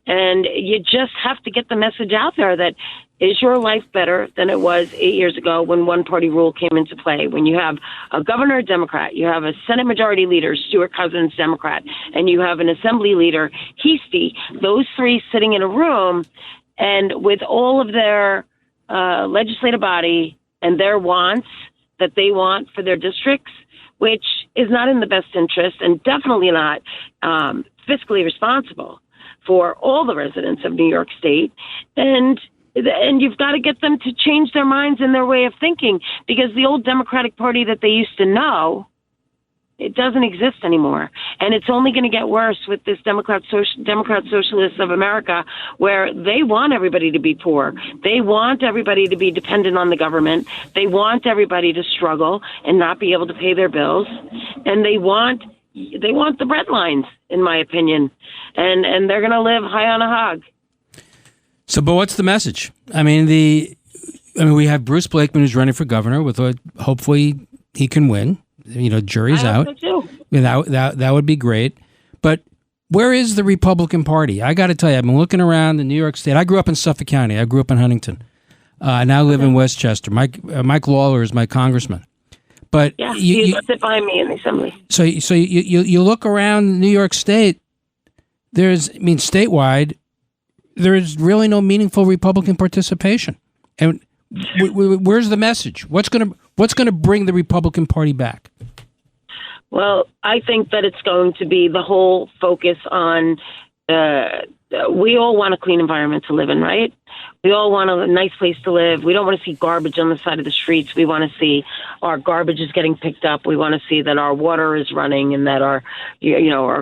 And you just have to get the message out there that is your life better than it was 8 years ago when one-party rule came into play? When you have a governor Democrat, you have a Senate Majority Leader, Stuart Cousins, Democrat, and you have an Assembly Leader, Heastie, those three sitting in a room, and with all of their legislative body and their wants that they want for their districts, which is not in the best interest and definitely not fiscally responsible for all the residents of New York State. And you've got to get them to change their minds and their way of thinking, because the old Democratic Party that they used to know, it doesn't exist anymore. And it's only going to get worse with this Democrat Socialists of America, where they want everybody to be poor. They want everybody to be dependent on the government. They want everybody to struggle and not be able to pay their bills. And they want the bread lines, in my opinion. And they're going to live high on a hog. So, but what's the message? I mean, we have Bruce Blakeman who's running for governor. Hopefully he can win. You know, jury's out. So too. That would be great. But where is the Republican Party? I got to tell you, I've been looking around in New York State. I grew up in Suffolk County. I grew up in Huntington. I now live in Westchester. Mike Lawler is my congressman. But yeah, you sit behind me in the assembly. So you look around New York State. Statewide, there is really no meaningful Republican participation. And where's the message? What's going to bring the Republican Party back? Well, I think that it's going to be the whole focus on. We all want a clean environment to live in, right? We all want a nice place to live. We don't want to see garbage on the side of the streets. We want to see our garbage is getting picked up. We want to see that our water is running and that our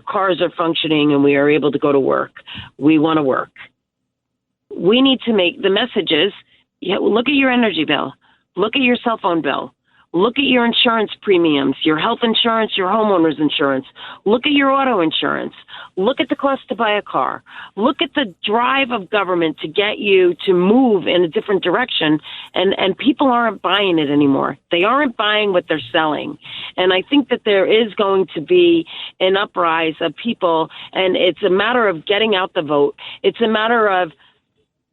cars are functioning and we are able to go to work. We want to work. We need to make the messages. Look at your energy bill. Look at your cell phone bill. Look at your insurance premiums, your health insurance, your homeowner's insurance. Look at your auto insurance. Look at the cost to buy a car. Look at the drive of government to get you to move in a different direction. And people aren't buying it anymore. They aren't buying what they're selling. And I think that there is going to be an uprise of people. And it's a matter of getting out the vote. It's a matter of,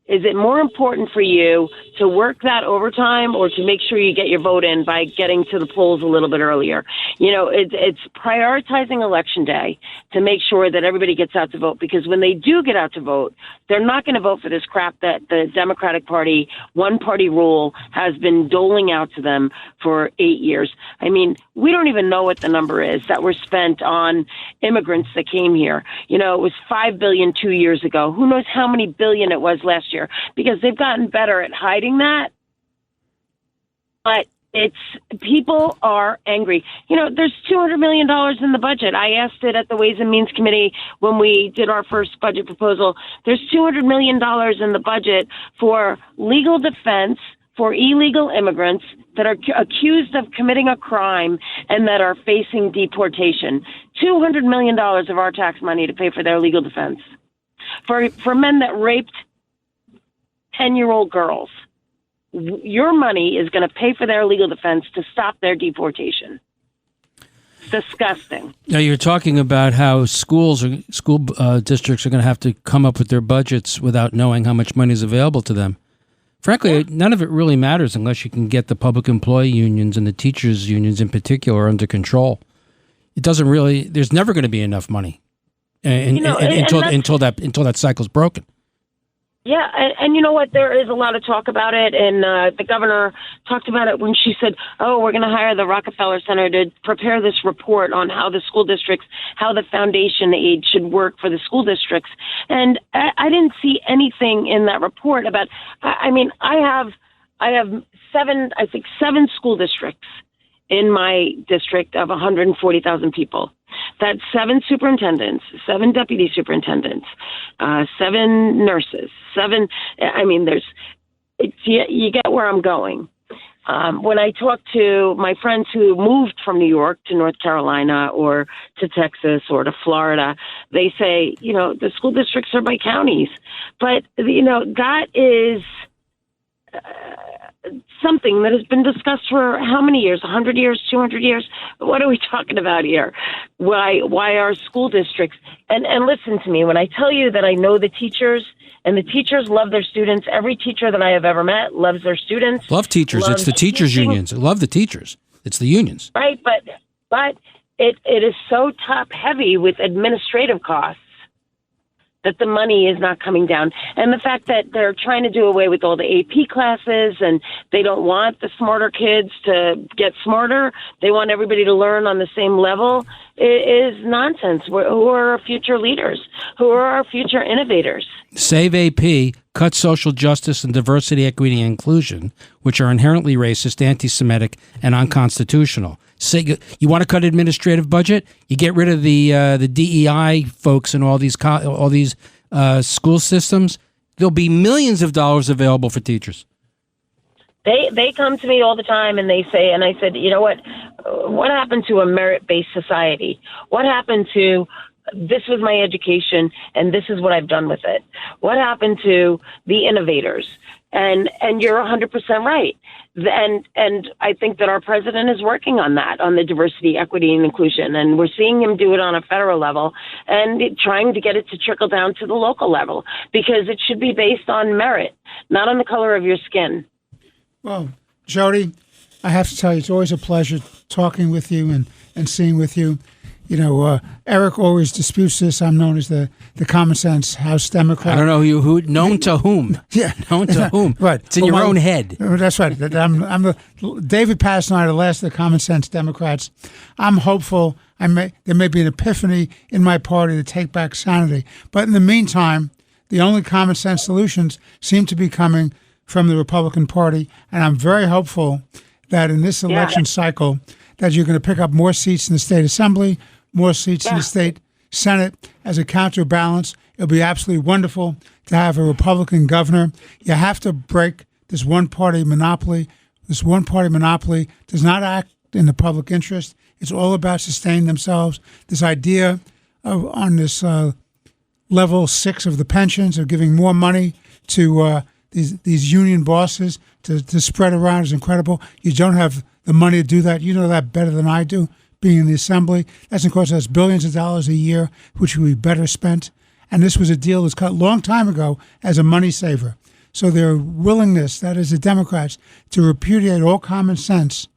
is it more important for you to work that overtime or to make sure you get your vote in by getting to the polls a little bit earlier? You know, it's prioritizing Election Day to make sure that everybody gets out to vote, because when they do get out to vote, they're not going to vote for this crap that the Democratic Party, one-party rule, has been doling out to them for 8 years. I mean, we don't even know what the number is that were spent on immigrants that came here. You know, it was $5 billion 2 years ago. Who knows how many billion it was last year, because they've gotten better at hiding that. But people are angry. You know, there's $200 million in the budget. I asked it at the Ways and Means Committee when we did our first budget proposal. There's $200 million in the budget for legal defense for illegal immigrants that are accused of committing a crime and that are facing deportation. $200 million of our tax money to pay for their legal defense. For men that raped 10-year-old girls. Your money is going to pay for their legal defense to stop their deportation. Disgusting. Now you're talking about how school districts are going to have to come up with their budgets without knowing how much money is available to them. Frankly, none of it really matters unless you can get the public employee unions and the teachers unions in particular under control. It doesn't really. There's never going to be enough money until that cycle's broken. Yeah, and you know what? There is a lot of talk about it, and the governor talked about it when she said, we're going to hire the Rockefeller Center to prepare this report on how the school districts, how the foundation aid should work for the school districts. And I didn't see anything in that report about, I have seven school districts in my district of 140,000 people. That's 7 superintendents, 7 deputy superintendents, 7 nurses, 7. You get where I'm going. When I talk to my friends who moved from New York to North Carolina or to Texas or to Florida, they say, the school districts are by counties. But, that is something that has been discussed for how many years? 100 years, 200 years? What are we talking about here? Why are school districts? And listen to me, when I tell you that I know the teachers, and the teachers love their students. Every teacher that I have ever met loves their students. Love teachers. It's the teachers' unions. Love the teachers. It's the unions. Right, but it is so top heavy with administrative costs that the money is not coming down. And the fact that they're trying to do away with all the AP classes and they don't want the smarter kids to get smarter. They want everybody to learn on the same level is nonsense. Who are our future leaders? Who are our future innovators? Save AP, cut social justice and diversity, equity, and inclusion, which are inherently racist, anti-Semitic, and unconstitutional. Say you want to cut administrative budget, you get rid of the DEI folks and all these school systems. There'll be millions of dollars available for teachers. They come to me all the time and they say, and I said, you know what happened to a merit-based society? What happened to this was my education and this is what I've done with it? What happened to the innovators? And you're 100% right. And I think that our president is working on that, on the diversity, equity, and inclusion. And we're seeing him do it on a federal level and trying to get it to trickle down to the local level because it should be based on merit, not on the color of your skin. Well, Jody, I have to tell you, it's always a pleasure talking with you and seeing with you. Eric always disputes this. I'm known as the common sense House Democrat. I don't know who known to whom. Yeah, known to whom. Right, it's in your own head. That's right. David Pass and I are the last of the common sense Democrats. I'm hopeful. There may be an epiphany in my party to take back sanity. But in the meantime, the only common sense solutions seem to be coming from the Republican Party, and I'm very hopeful that in this election cycle that you're going to pick up more seats in the state assembly, more seats in the state Senate as a counterbalance. It'll be absolutely wonderful to have a Republican governor. You have to break this one-party monopoly. This one-party monopoly does not act in the public interest. It's all about sustaining themselves. This idea of on this level 6 of the pensions of giving more money to these union bosses to spread around is incredible. You don't have the money to do that. You know that better than I do, being in the assembly. That's, of course, that's billions of dollars a year, which would be better spent. And this was a deal that was cut a long time ago as a money saver. So their willingness, that is the Democrats, to repudiate all common sense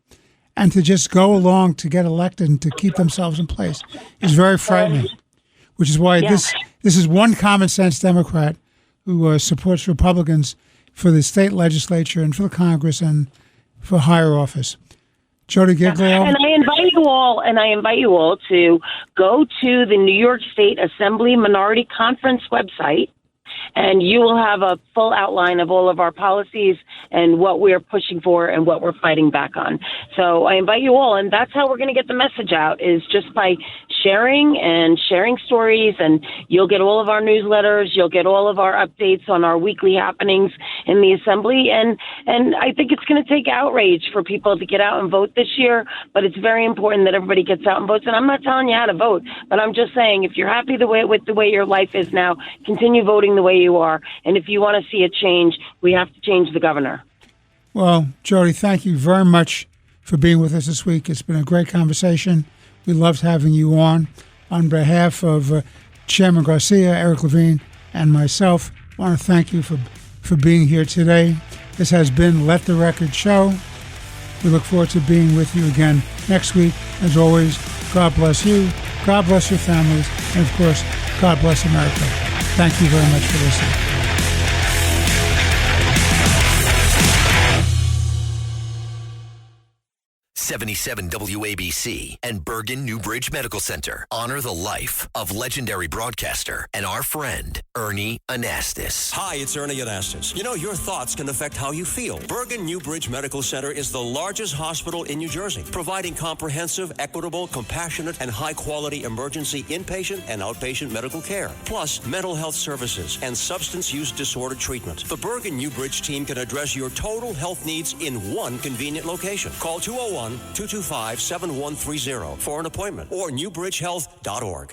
and to just go along to get elected and to keep themselves in place is very frightening, which is why this is one common sense Democrat who supports Republicans for the state legislature and for the Congress and for higher office. Jody Giglio. And I invite you all to go to the New York State Assembly Minority Conference website, and you will have a full outline of all of our policies and what we're pushing for and what we're fighting back on. So I invite you all, and that's how we're going to get the message out, is just by sharing stories, and you'll get all of our newsletters, you'll get all of our updates on our weekly happenings in the Assembly, and I think it's going to take outrage for people to get out and vote this year, but it's very important that everybody gets out and votes, and I'm not telling you how to vote, but I'm just saying if you're happy with the way your life is now, continue voting the way you are, and if you want to see a change, we have to change the governor. Well, Jody, thank you very much for being with us this week. It's been a great conversation. We loved having you on. On behalf of Chairman Garcia, Eric Levine, and myself, I want to thank you for being here today. This has been Let the Record Show. We look forward to being with you again next week. As always, God bless you, God bless your families, and of course, God bless America. Thank you very much for listening. 77 WABC and Bergen Newbridge Medical Center honor the life of legendary broadcaster and our friend, Ernie Anastas. Hi, it's Ernie Anastas. You know, your thoughts can affect how you feel. Bergen Newbridge Medical Center is the largest hospital in New Jersey, providing comprehensive, equitable, compassionate, and high-quality emergency inpatient and outpatient medical care, plus mental health services and substance use disorder treatment. The Bergen Newbridge team can address your total health needs in one convenient location. Call 201-225-7130 for an appointment or newbridgehealth.org.